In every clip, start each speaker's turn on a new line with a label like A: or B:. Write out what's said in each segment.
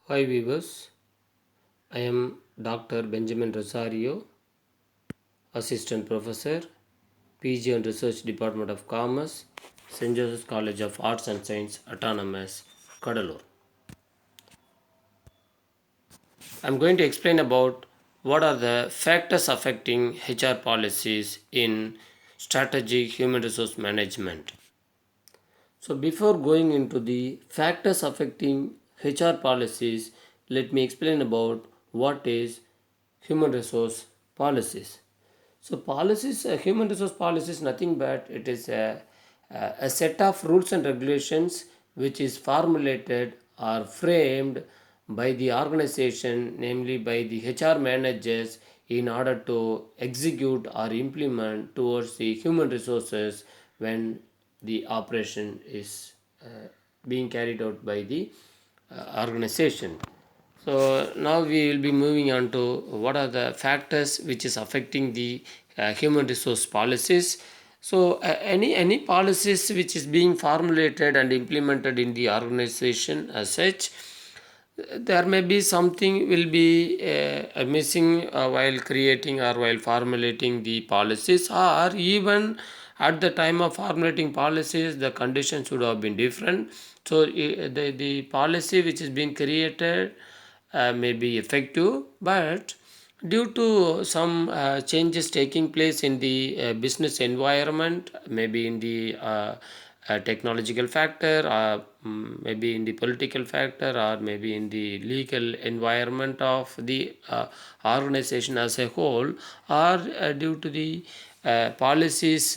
A: Hi viewers, I am Dr. Benjamin Rosario, Assistant Professor, PG and Research Department of Commerce, St.Joseph College of Arts and Science, Autonomous, Cuddalore. I am going to explain about what are the factors affecting HR policies in strategic human resource management. So before going into the factors affecting HR policies, let me explain about what is human resource policies. So policies, human resource policy is nothing but it is a set of rules and regulations which is formulated or framed by the organization, namely by the HR managers, in order to execute or implement towards the human resources when the operation is being carried out by the organization. So now we will be moving on to what are the factors which is affecting the human resource policies. So any policies which is being formulated and implemented in the organization as such, there may be something will be missing while creating or while formulating the policies, or even at the time of formulating policies the conditions should have been different. So the policy which is being created may be effective, but due to some changes taking place in the business environment, maybe in the technological factor, or maybe in the political factor, or maybe in the legal environment of the organization as a whole, or due to the policies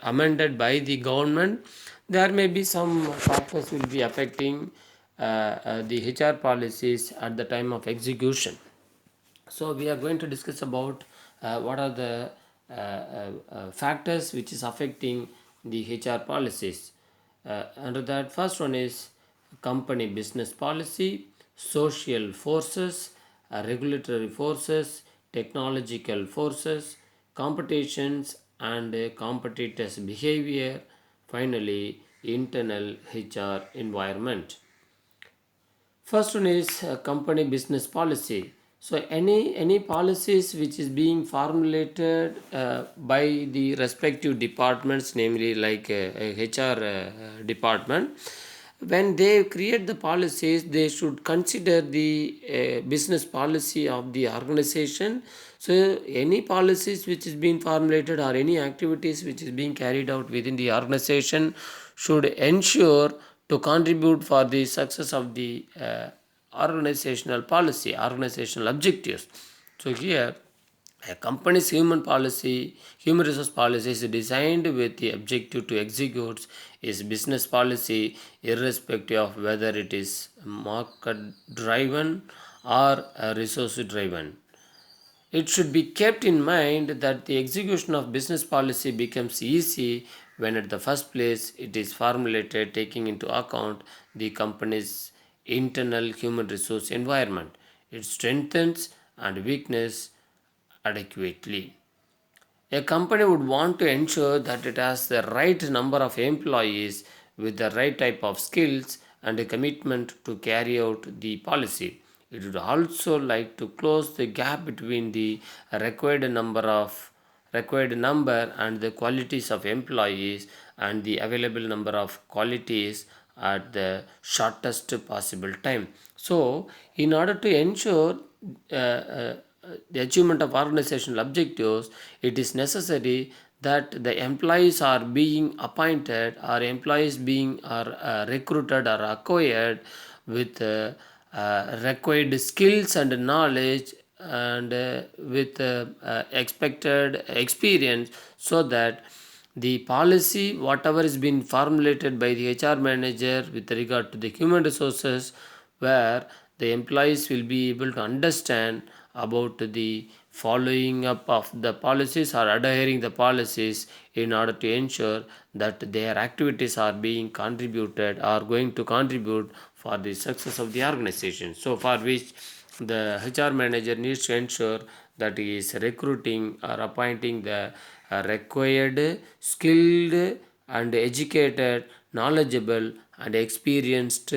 A: amended by the government, there may be some factors will be affecting the HR policies at the time of execution. So we are going to discuss about what are the factors which is affecting the HR policies. Under that, first one is company business policy, social forces, regulatory forces, technological forces, competitions and competitors behavior, finally internal HR environment. First one is company business policy. So any policies which is being formulated by the respective departments, namely like HR department, when they create the policies, they should consider the business policy of the organization. So any policies which is being formulated or any activities which is being carried out within the organization should ensure to contribute for the success of the organizational policy, organizational objectives. So here a company's human resource policy is designed with the objective to execute its business policy irrespective of whether it is market driven or resource driven. It should be kept in mind that the execution of business policy becomes easy when at the first place it is formulated taking into account the company's internal human resource environment, its strengths and weakness adequately. A company would want to ensure that it has the right number of employees with the right type of skills and a commitment to carry out the policy. It would also like to close the gap between the required number and the qualities of employees and the available number of qualities at the shortest possible time. So, in order to ensure the achievement of organizational objectives, it is necessary that the employees are being appointed or employees being are recruited or acquired with required skills and knowledge and with expected experience, so that the policy whatever is being formulated by the HR manager with regard to the human resources, where the employees will be able to understand about the following up of the policies or adhering the policies in order to ensure that their activities are being contributed or going to contribute for the success of the organization. So for which the HR manager needs to ensure that he is recruiting or appointing the required, skilled and educated, knowledgeable and experienced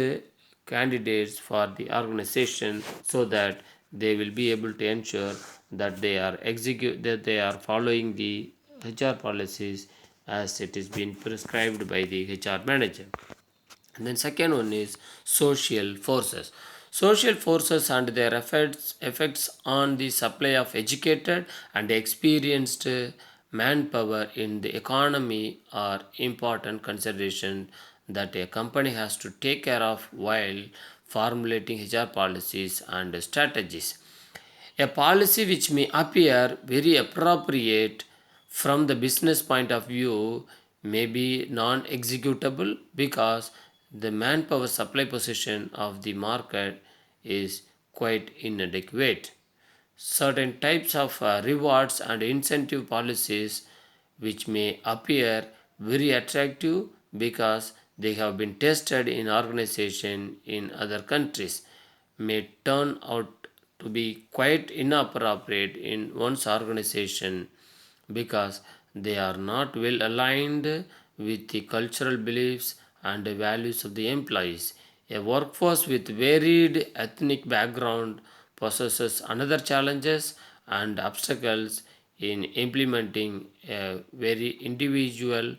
A: candidates for the organization, so that they will be able to ensure that they are following the HR policies as it is being prescribed by the HR manager. And then second one is social forces. Social forces and their effects on the supply of educated and experienced manpower in the economy are important consideration that a company has to take care of while formulating HR policies and strategies. A policy which may appear very appropriate from the business point of view may be non executable because the manpower supply position of the market is quite inadequate. Certain types of rewards and incentive policies which may appear very attractive because they have been tested in organization in other countries may turn out to be quite inappropriate in one's organization because they are not well aligned with the cultural beliefs and values of the employees. A workforce with varied ethnic background possesses another challenges and obstacles in implementing a very individual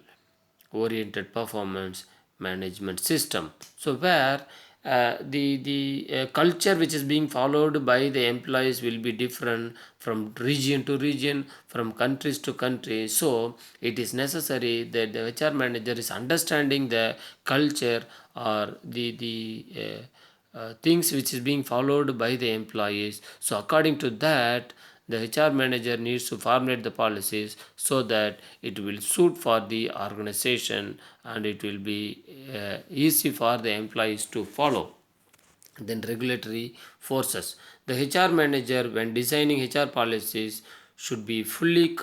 A: oriented performance management system. So where the culture which is being followed by the employees will be different from region to region, from countries to country. So it is necessary that the HR manager is understanding the culture or the things which is being followed by the employees. So according to that, the HR manager needs to formulate the policies so that it will suit for the organization and it will be easy for the employees to follow. Then regulatory forces. The HR manager, when designing HR policies, should be fully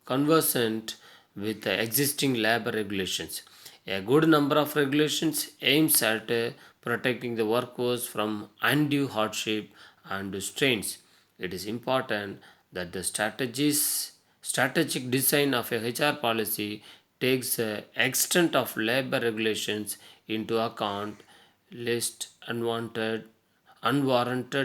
A: conversant with the existing labor regulations. A good number of regulations aims at protecting the workforce from undue hardship and strains. It is important that the strategic design of a HR policy takes the extent of labor regulations into account, list unwarranted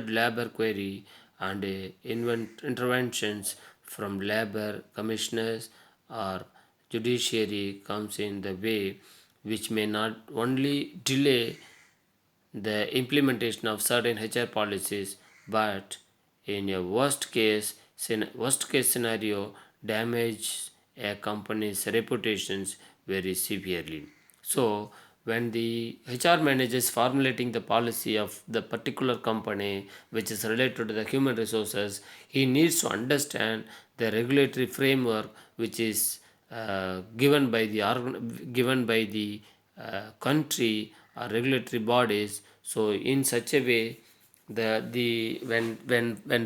A: labor query and interventions from labor commissioners or judiciary comes in the way, which may not only delay the implementation of certain HR policies, but in a worst case scenario, damage a company's reputations very severely. So, when the HR manager is formulating the policy of the particular company which is related to the human resources, he needs to understand the regulatory framework which is given by the country or regulatory bodies. So in such a way, the when the when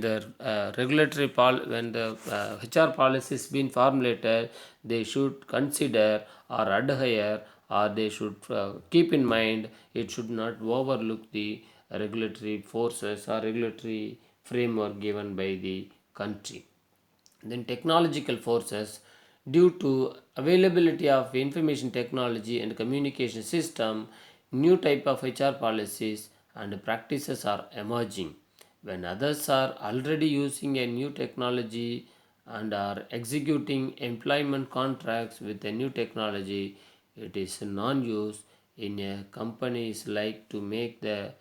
A: the HR policy is being formulated, they should consider or adhere or they should keep in mind it should not overlook the regulatory forces or regulatory framework given by the country. Then technological forces, due to availability of information technology and communication system, new type of HR policies and practices are emerging. When others are already using a new technology and are executing employment contracts with a new technology, it is non-use in a company is like to make the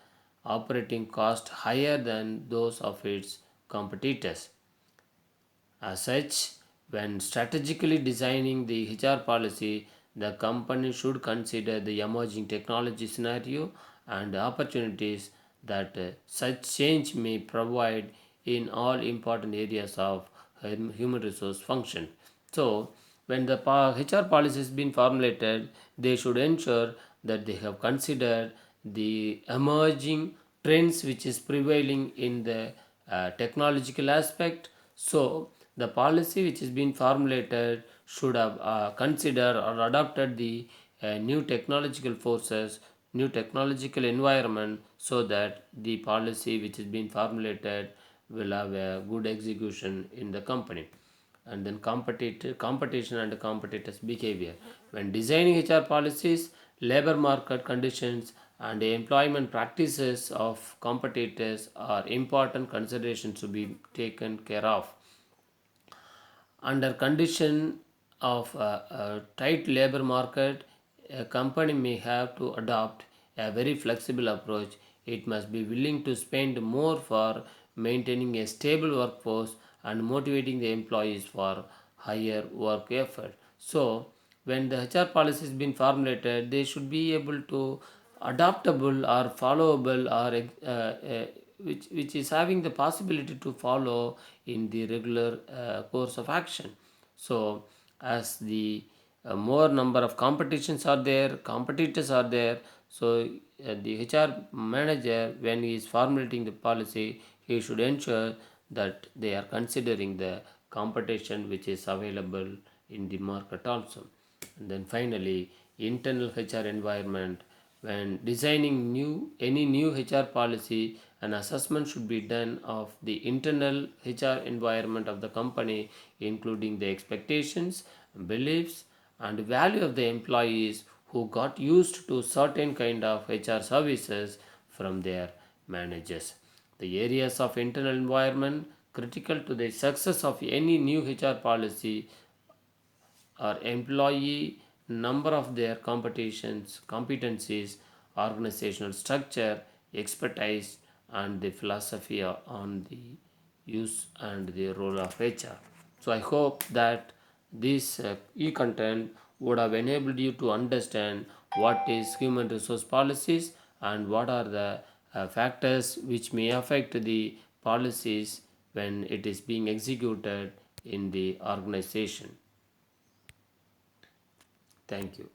A: operating cost higher than those of its competitors. As such, when strategically designing the HR policy, the company should consider the emerging technology scenario and opportunities that such change may provide in all important areas of human resource function. So, when the HR policy has been formulated, they should ensure that they have considered the emerging trends which is prevailing in the technological aspect. So, the policy which is being formulated should have considered or adopted the new technological forces, new technological environment, so that the policy which is being formulated will have a good execution in the company. And then competition and competitors behavior. When designing HR policies, labor market conditions and the employment practices of competitors are important considerations to be taken care of. Under condition of a tight labor market, a company may have to adopt a very flexible approach. It must be willing to spend more for maintaining a stable workforce and motivating the employees for higher work effort. So, when the HR policy has been formulated, they should be able to adaptable or followable or which is having the possibility to follow in the regular course of action. So as the more number of competitions are there, competitors are there, so the HR manager, when he is formulating the policy, he should ensure that they are considering the competition which is available in the market also. And then finally, internal HR environment. When designing any new HR policy, an assessment should be done of the internal HR environment of the company, including the expectations, beliefs, and value of the employees who got used to certain kind of HR services from their managers. The areas of internal environment critical to the success of any new HR policy are employee number of their competitions, competencies, organizational structure, expertise, and the philosophy on the use and the role of HR. So I hope that this e-content would have enabled you to understand what is human resource policies and what are the factors which may affect the policies when it is being executed in the organization. Thank you.